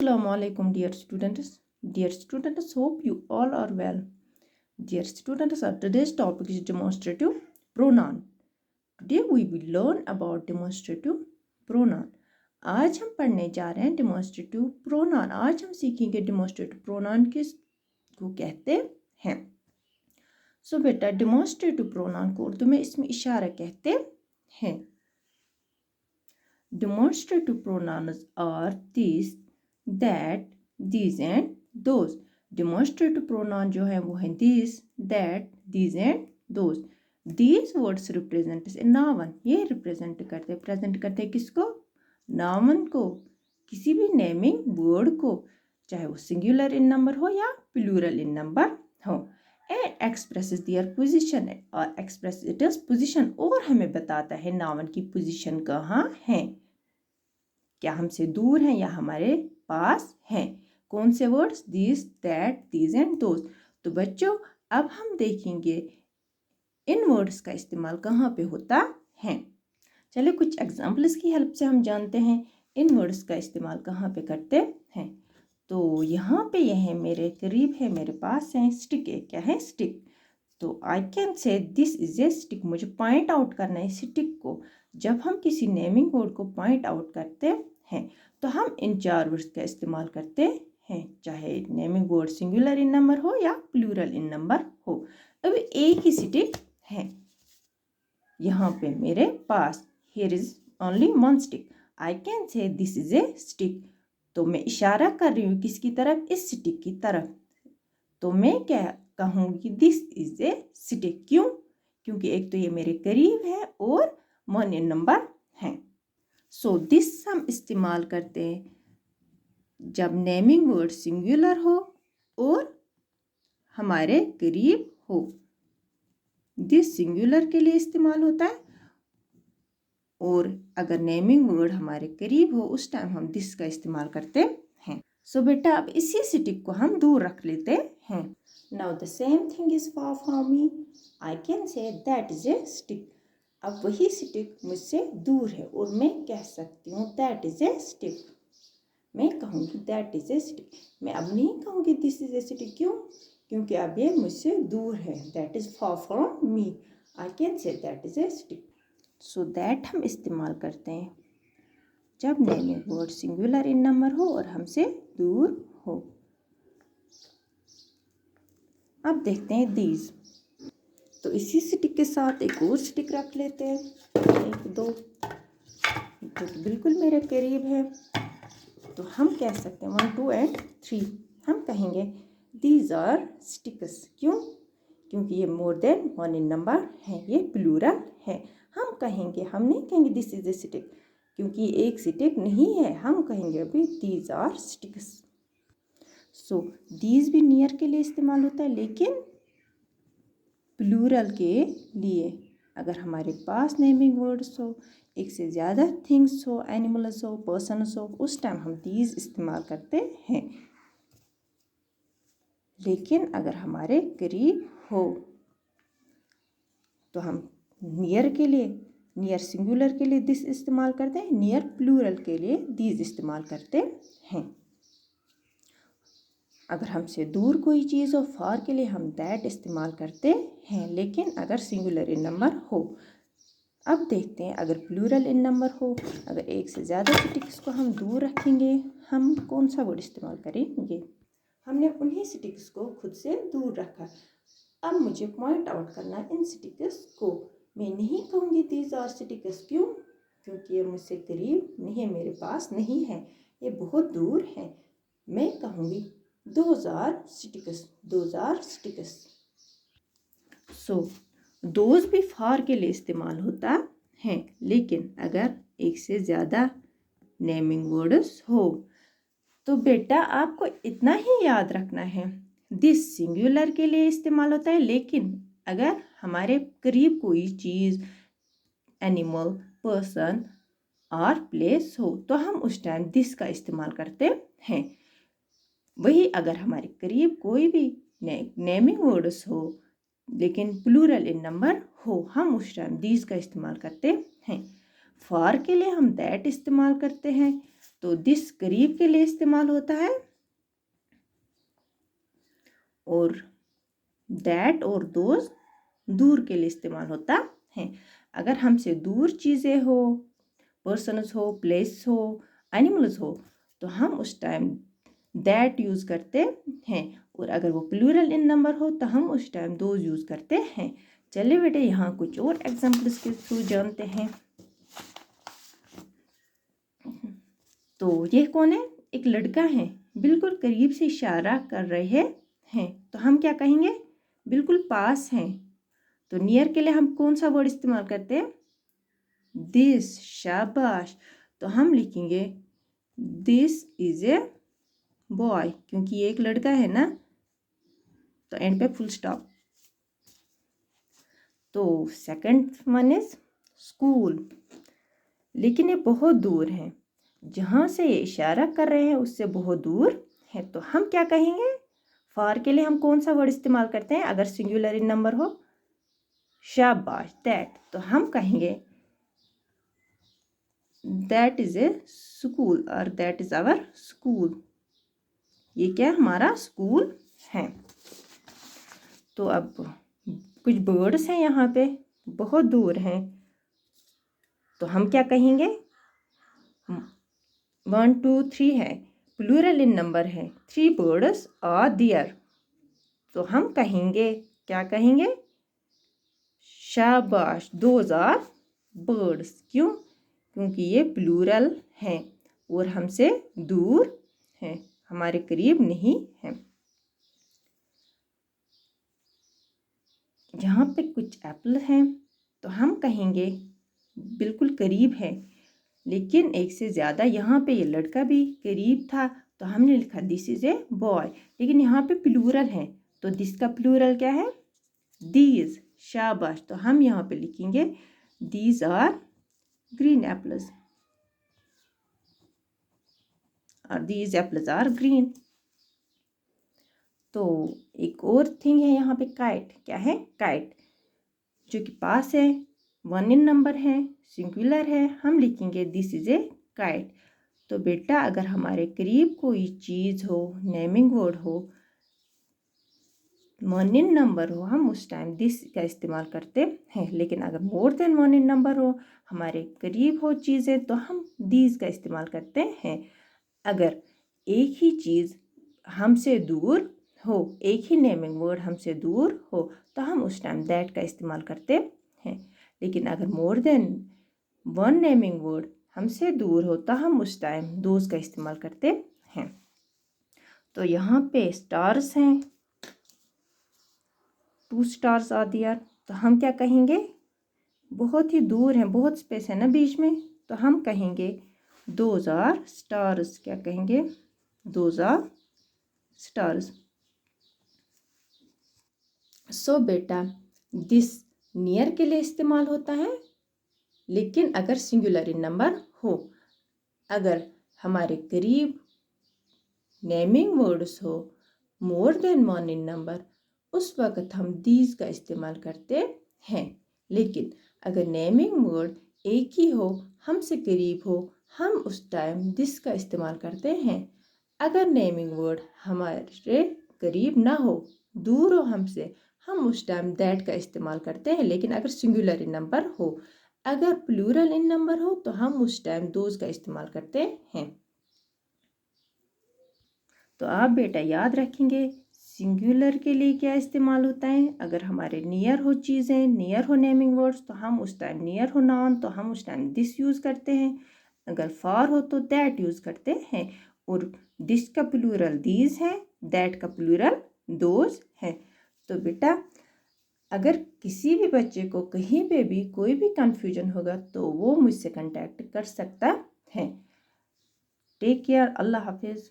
Assalamu alaikum, dear students. Dear students, hope you all are well. Dear students, our today's topic is demonstrative pronoun. Today we will learn about demonstrative pronoun. आज हम पढ़ने जा रहे हैं demonstrative pronoun. आज हम सीखेंगे demonstrative pronoun किसको कहते हैं. So बेटा demonstrative pronoun को उर्दू में इसमें इशारा कहते हैं. Demonstrative pronouns are these, that, these and those. Demonstrative pronoun जो है वो है this, that, these and those. These words represent a noun. ये represent करते present करते किसको? noun को, किसी भी naming word को, चाहे वो singular in number हो या plural in number हो. And expresses their position और express its position और हमें बताता है noun की position कहाँ है, क्या हमसे दूर हैं या हमारे पास हैं. कौन से words? This, that, these and those. तो बच्चों अब हम देखेंगे इन वर्ड्स का इस्तेमाल कहाँ पे होता है. चलिए कुछ एग्जाम्पल्स की हेल्प से हम जानते हैं इन वर्ड्स का इस्तेमाल कहाँ पे करते हैं. तो यहाँ पे यह मेरे करीब है, मेरे पास है. स्टिक है, क्या है? स्टिक. तो आई can say this is a stick. मुझे पॉइंट आउट करना है स्टिक को. जब हम किसी नेमिंग वर्ड को पॉइंट आउट करते हैं तो हम इन चार वर्ड्स का इस्तेमाल करते हैं, चाहे नेमिंग वर्ड सिंगुलर इन नंबर हो या प्लूरल इन नंबर हो. अब एक ही स्टिक है यहाँ पे मेरे पास. Here is only one stick. I can say this is a stick. तो मैं इशारा कर रही हूँ किसकी तरफ? इस स्टिक की तरफ. तो मैं क्या कहूँगी? This is a stick. क्यों? क्योंकि एक तो ये मेरे करीब है और वन इन नंबर है. सो दिस हम इस्तेमाल करते हैं जब नेमिंग वर्ड सिंगुलर हो और हमारे करीब हो. दिस सिंगुलर के लिए इस्तेमाल होता है और अगर नेमिंग वर्ड हमारे करीब हो उस टाइम हम दिस का इस्तेमाल करते हैं. सो बेटा अब इसी स्टिक को हम दूर रख लेते हैं. Now the same thing is far from me. I can say that is a stick. अब वही स्टिक मुझसे दूर है और मैं कह सकती हूँ दैट इज ए स्टिक. मैं कहूँगी दैट इज ए स्टिक. मैं अब नहीं कहूँगी दिस इज ए स्टिक. क्यों? क्योंकि अब ये मुझसे दूर है. That is far from me. I can say that is a stick. So that हम इस्तेमाल करते हैं जब नेमिंग वर्ड सिंगुलर इन नंबर हो और हमसे दूर हो. अब देखते हैं दीज. तो इसी स्टिक के साथ एक और स्टिक रख लेते हैं, एक दो, जो कि बिल्कुल मेरे करीब है. तो हम कह सकते हैं 1 2 एंड 3. हम कहेंगे दीज आर स्टिक्स. क्यों? क्योंकि ये more than one in number है, ये प्लूरल है. हम कहेंगे, हम नहीं कहेंगे दिस इज ए स्टिक क्योंकि एक स्टिक नहीं है. हम कहेंगे अभी these are sticks. So these भी नियर के लिए इस्तेमाल होता है लेकिन प्लूरल के लिए. अगर हमारे पास नेमिंग वर्ड्स हो, एक से ज़्यादा थिंग्स हो, एनिमल्स हो, पर्सन्स हो, उस टाइम हम दीज इस्तेमाल करते हैं. लेकिन अगर हमारे करीब हो तो हम नियर के लिए, नियर सिंगुलर के लिए दिस इस्तेमाल करते हैं, नियर प्लूरल के लिए दीज इस्तेमाल करते हैं. अगर हमसे दूर कोई चीज़ हो, फार के लिए हम दैट इस्तेमाल करते हैं. लेकिन अगर सिंगुलर इन नंबर हो. अब देखते हैं अगर प्लूरल इन नंबर हो, अगर एक से ज़्यादा स्टिक्स को हम दूर रखेंगे, हम कौन सा वर्ड इस्तेमाल करेंगे? हमने उन्हीं स्टिक्स को खुद से दूर रखा. अब मुझे पॉइंट आउट करना इन स्टिक्स को. मैं नहीं कहूँगी दीज आर स्टिक्स. क्यों? क्योंकि ये मुझसे करीब नहीं है, मेरे पास नहीं है, ये बहुत दूर है. मैं कहूँगी those are sticks. those are sticks. So those भी फार के लिए इस्तेमाल होता है लेकिन अगर एक से ज़्यादा नेमिंग वर्ड्स हो. तो बेटा आपको इतना ही याद रखना है, दिस सिंगुलर के लिए इस्तेमाल होता है लेकिन अगर हमारे करीब कोई चीज़, एनिमल, पर्सन और प्लेस हो तो हम उस टाइम दिस का इस्तेमाल करते हैं. वही अगर हमारे करीब कोई भी नेमिंग वर्ड्स हो लेकिन प्लूरल इन नंबर हो, हम उस टाइम दीज का इस्तेमाल करते हैं. फॉर के लिए हम दैट इस्तेमाल करते हैं. तो दिस करीब के लिए इस्तेमाल होता है और दैट और दोज दूर के लिए इस्तेमाल होता है। अगर हमसे दूर चीज़ें हो, पर्सन्स हो, प्लेस हो, एनिमल्स हो, तो हम उस टाइम दैट यूज़ करते हैं, और अगर वो प्लूरल इन नंबर हो तो हम उस टाइम दोज यूज़ करते हैं। चलिए बेटे यहाँ कुछ और एग्जाम्पल्स के थ्रू जानते हैं। तो ये कौन है? एक लड़का है, बिल्कुल करीब से इशारा कर रहे हैं, तो हम क्या कहेंगे? बिल्कुल पास हैं। तो नियर के लिए हम कौन सा वर्ड इस्तेमाल करते हैं? दिस। शाबाश। तो हम लिखेंगे दिस इज ए बॉय, क्योंकि ये एक लड़का है ना, तो एंड पे फुल स्टॉप। तो सेकंड वन इज स्कूल, लेकिन ये बहुत दूर है, जहाँ से ये इशारा कर रहे हैं उससे बहुत दूर है, तो हम क्या कहेंगे? फार के लिए हम कौन सा वर्ड इस्तेमाल करते हैं अगर सिंगुलर इन नंबर हो? शाबाश, दैट। तो हम कहेंगे दैट इज ए स्कूल और दैट इज आवर स्कूल। ये क्या हमारा स्कूल है। तो अब कुछ बर्ड्स हैं यहाँ पे, बहुत दूर हैं, तो हम क्या कहेंगे? 1 2 3 है, प्लूरल इन नंबर है, 3 बर्ड्स आर देयर, तो हम कहेंगे, क्या कहेंगे? शाबाश, दोज आर बर्ड्स। क्यों? क्योंकि ये प्लूरल हैं और हमसे दूर हैं, हमारे करीब नहीं है। यहाँ पे कुछ एप्पल हैं, तो हम कहेंगे बिल्कुल करीब है, लेकिन एक से ज़्यादा। यहाँ पे ये लड़का भी करीब था, तो हमने लिखा दिस इज ए बॉय, लेकिन यहाँ पे प्लूरल है, तो दिस का प्लूरल क्या है? दीज। शाबाश। तो हम यहाँ पे लिखेंगे दीज आर ग्रीन एप्पल्स और दीज एप्पल्स आर ग्रीन। तो एक और थिंग है यहाँ पे, काइट। क्या है? काइट, जो कि पास है, 1 इन नंबर है, सिंगुलर है, हम लिखेंगे दिस इज ए काइट। तो बेटा अगर हमारे करीब कोई चीज़ हो, नेमिंग वर्ड हो, 1 इन नंबर हो, हम उस टाइम दिस का इस्तेमाल करते हैं, लेकिन अगर मोर देन 1 इन नंबर हो, हमारे करीब हो चीज़ें, तो हम दीज का इस्तेमाल करते हैं। अगर एक ही चीज़ हमसे दूर हो, एक ही नेमिंग वर्ड हमसे दूर हो, तो हम उस टाइम दैट का इस्तेमाल करते हैं, लेकिन अगर मोर देन 1 नेमिंग वर्ड हमसे दूर हो, तो हम उस टाइम दोज का इस्तेमाल करते हैं। तो यहाँ पे स्टार्स हैं, 2 स्टार्स आर देयर, तो हम क्या कहेंगे? बहुत ही दूर हैं, बहुत स्पेस है ना बीच में, तो हम कहेंगे दोज आर स्टार्स। क्या कहेंगे? Those are stars. सो बेटा दिस नियर के लिए इस्तेमाल होता है, लेकिन अगर सिंगुलर इन नंबर हो, अगर हमारे करीब नेमिंग वर्ड्स हो मोर देन 1 इन नंबर, उस वक्त हम दीज का इस्तेमाल करते हैं, लेकिन अगर नेमिंग वर्ड एक ही हो, हमसे करीब हो, हम उस टाइम दिस का इस्तेमाल करते हैं। अगर नेमिंग वर्ड हमारे करीब ना हो, दूर हो हमसे, हम उस टाइम दैट का इस्तेमाल करते हैं, लेकिन अगर सिंगुलर इन नंबर हो। अगर प्लूरल इन नंबर हो, तो हम उस टाइम दोज का इस्तेमाल करते हैं। तो आप बेटा याद रखेंगे सिंगुलर के लिए क्या इस्तेमाल होता है। अगर हमारे नियर हो चीज़ें, नियर हो नेमिंग वर्ड्स, तो हम उस टाइम नियर हो नाउन, तो हम उस टाइम दिस यूज़ करते हैं। अगर फार हो तो दैट यूज़ करते हैं, और दिस का प्लूरल दीज है, दैट का प्लूरल दोज है। तो बेटा अगर किसी भी बच्चे को कहीं पे भी कोई भी कंफ्यूजन होगा, तो वो मुझसे कांटेक्ट कर सकता है। Take care. अल्लाह हाफिज़।